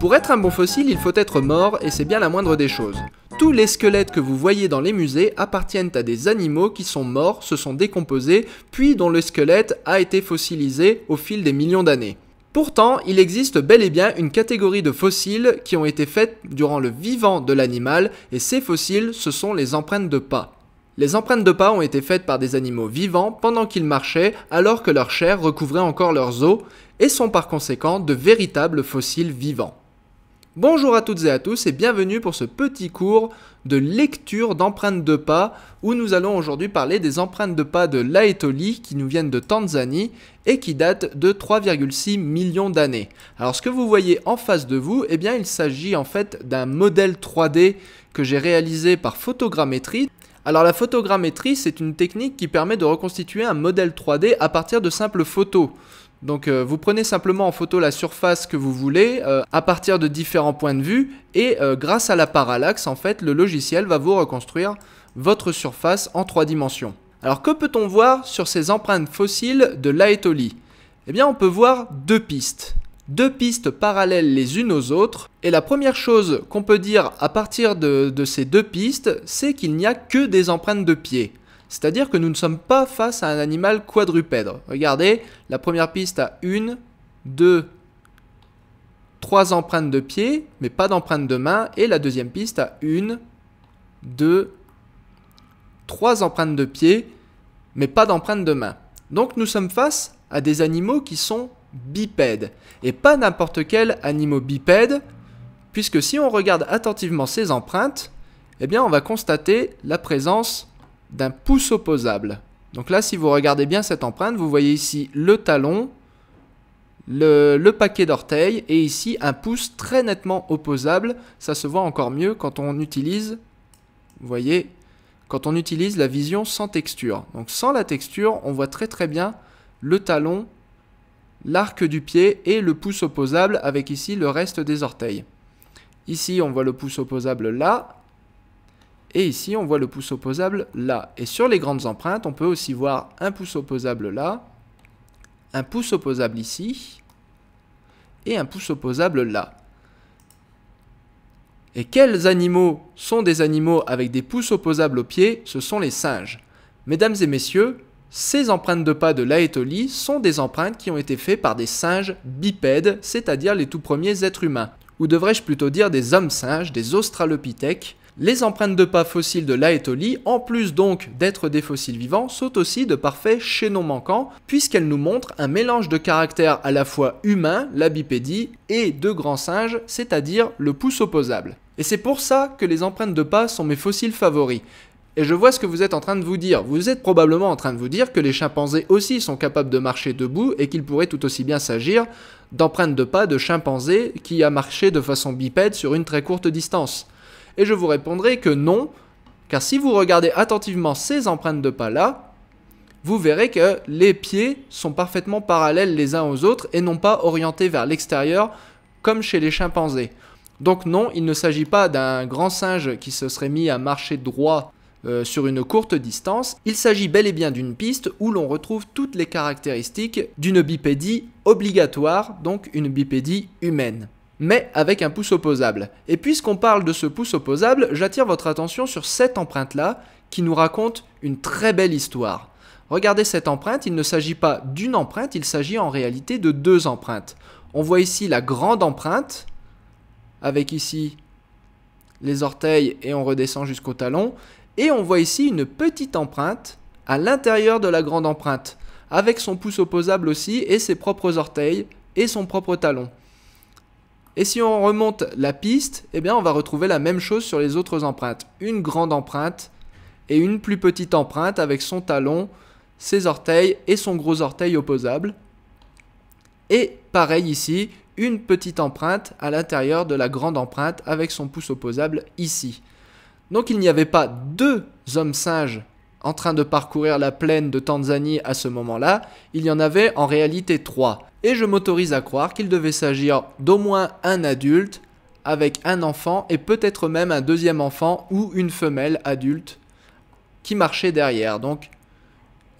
Pour être un bon fossile, il faut être mort et c'est bien la moindre des choses. Tous les squelettes que vous voyez dans les musées appartiennent à des animaux qui sont morts, se sont décomposés, puis dont le squelette a été fossilisé au fil des millions d'années. Pourtant, il existe bel et bien une catégorie de fossiles qui ont été faits durant le vivant de l'animal, et ces fossiles, ce sont les empreintes de pas. Les empreintes de pas ont été faites par des animaux vivants pendant qu'ils marchaient alors que leur chair recouvrait encore leurs os, et sont par conséquent de véritables fossiles vivants. Bonjour à toutes et à tous et bienvenue pour ce petit cours de lecture d'empreintes de pas où nous allons aujourd'hui parler des empreintes de pas de Laetoli qui nous viennent de Tanzanie et qui datent de 3,6 millions d'années. Alors ce que vous voyez en face de vous, eh bien il s'agit en fait d'un modèle 3D que j'ai réalisé par photogrammétrie. Alors la photogrammétrie, c'est une technique qui permet de reconstituer un modèle 3D à partir de simples photos. Donc vous prenez simplement en photo la surface que vous voulez à partir de différents points de vue et grâce à la parallaxe, en fait, le logiciel va vous reconstruire votre surface en 3 dimensions. Alors que peut-on voir sur ces empreintes fossiles de Laetoli? Eh bien on peut voir deux pistes parallèles les unes aux autres. Et la première chose qu'on peut dire à partir de ces deux pistes, c'est qu'il n'y a que des empreintes de pieds. C'est-à-dire que nous ne sommes pas face à un animal quadrupède. Regardez, la première piste a 1, 2, 3 empreintes de pieds, mais pas d'empreintes de main. Et la deuxième piste a 1, 2, 3 empreintes de pieds, mais pas d'empreintes de main. Donc nous sommes face à des animaux qui sont bipèdes. Et pas n'importe quel animal bipède, puisque si on regarde attentivement ces empreintes, eh bien on va constater la présence d'un pouce opposable. Donc là, si vous regardez bien cette empreinte, vous voyez ici le talon, le paquet d'orteils et ici un pouce très nettement opposable. Ça se voit encore mieux quand on utilise, vous voyez, quand on utilise la vision sans texture. Donc sans la texture, on voit très bien le talon, l'arc du pied et le pouce opposable avec ici le reste des orteils. Ici, on voit le pouce opposable là. Et ici, on voit le pouce opposable là. Et sur les grandes empreintes, on peut aussi voir un pouce opposable là, un pouce opposable ici, et un pouce opposable là. Et quels animaux sont des animaux avec des pouces opposables aux pieds? Ce sont les singes. Mesdames et messieurs, ces empreintes de pas de Laetoli sont des empreintes qui ont été faites par des singes bipèdes, c'est-à-dire les tout premiers êtres humains. Ou devrais-je plutôt dire des hommes singes, des australopithèques. Les empreintes de pas fossiles de Laetoli, en plus donc d'être des fossiles vivants, sont aussi de parfaits chaînons manquants, puisqu'elles nous montrent un mélange de caractères à la fois humain, la bipédie, et de grands singes, c'est-à-dire le pouce opposable. Et c'est pour ça que les empreintes de pas sont mes fossiles favoris. Et je vois ce que vous êtes en train de vous dire. Vous êtes probablement en train de vous dire que les chimpanzés aussi sont capables de marcher debout et qu'il pourrait tout aussi bien s'agir d'empreintes de pas de chimpanzés qui a marché de façon bipède sur une très courte distance. Et je vous répondrai que non, car si vous regardez attentivement ces empreintes de pas là, vous verrez que les pieds sont parfaitement parallèles les uns aux autres et non pas orientés vers l'extérieur comme chez les chimpanzés. Donc non, il ne s'agit pas d'un grand singe qui se serait mis à marcher droit sur une courte distance. Il s'agit bel et bien d'une piste où l'on retrouve toutes les caractéristiques d'une bipédie obligatoire, donc une bipédie humaine, mais avec un pouce opposable. Et puisqu'on parle de ce pouce opposable, j'attire votre attention sur cette empreinte-là qui nous raconte une très belle histoire. Regardez cette empreinte, il ne s'agit pas d'une empreinte, il s'agit en réalité de deux empreintes. On voit ici la grande empreinte, avec ici les orteils et on redescend jusqu'au talon. Et on voit ici une petite empreinte à l'intérieur de la grande empreinte, avec son pouce opposable aussi et ses propres orteils et son propre talon. Et si on remonte la piste, eh bien on va retrouver la même chose sur les autres empreintes. Une grande empreinte et une plus petite empreinte avec son talon, ses orteils et son gros orteil opposable. Et pareil ici, une petite empreinte à l'intérieur de la grande empreinte avec son pouce opposable ici. Donc il n'y avait pas deux hommes singes en train de parcourir la plaine de Tanzanie à ce moment-là, il y en avait en réalité 3. Et je m'autorise à croire qu'il devait s'agir d'au moins un adulte avec un enfant et peut-être même un deuxième enfant ou une femelle adulte qui marchait derrière. Donc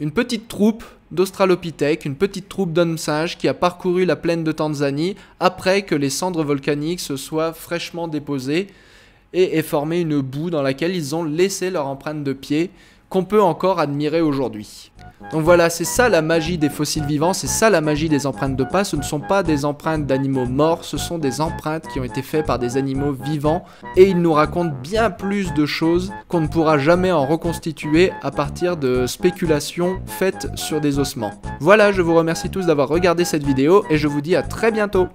une petite troupe d'Australopithèques, une petite troupe d'hommes singes qui a parcouru la plaine de Tanzanie après que les cendres volcaniques se soient fraîchement déposées et aient formé une boue dans laquelle ils ont laissé leur empreinte de pied qu'on peut encore admirer aujourd'hui. Donc voilà, c'est ça la magie des fossiles vivants, c'est ça la magie des empreintes de pas. Ce ne sont pas des empreintes d'animaux morts, ce sont des empreintes qui ont été faites par des animaux vivants et ils nous racontent bien plus de choses qu'on ne pourra jamais en reconstituer à partir de spéculations faites sur des ossements. Voilà, je vous remercie tous d'avoir regardé cette vidéo et je vous dis à très bientôt.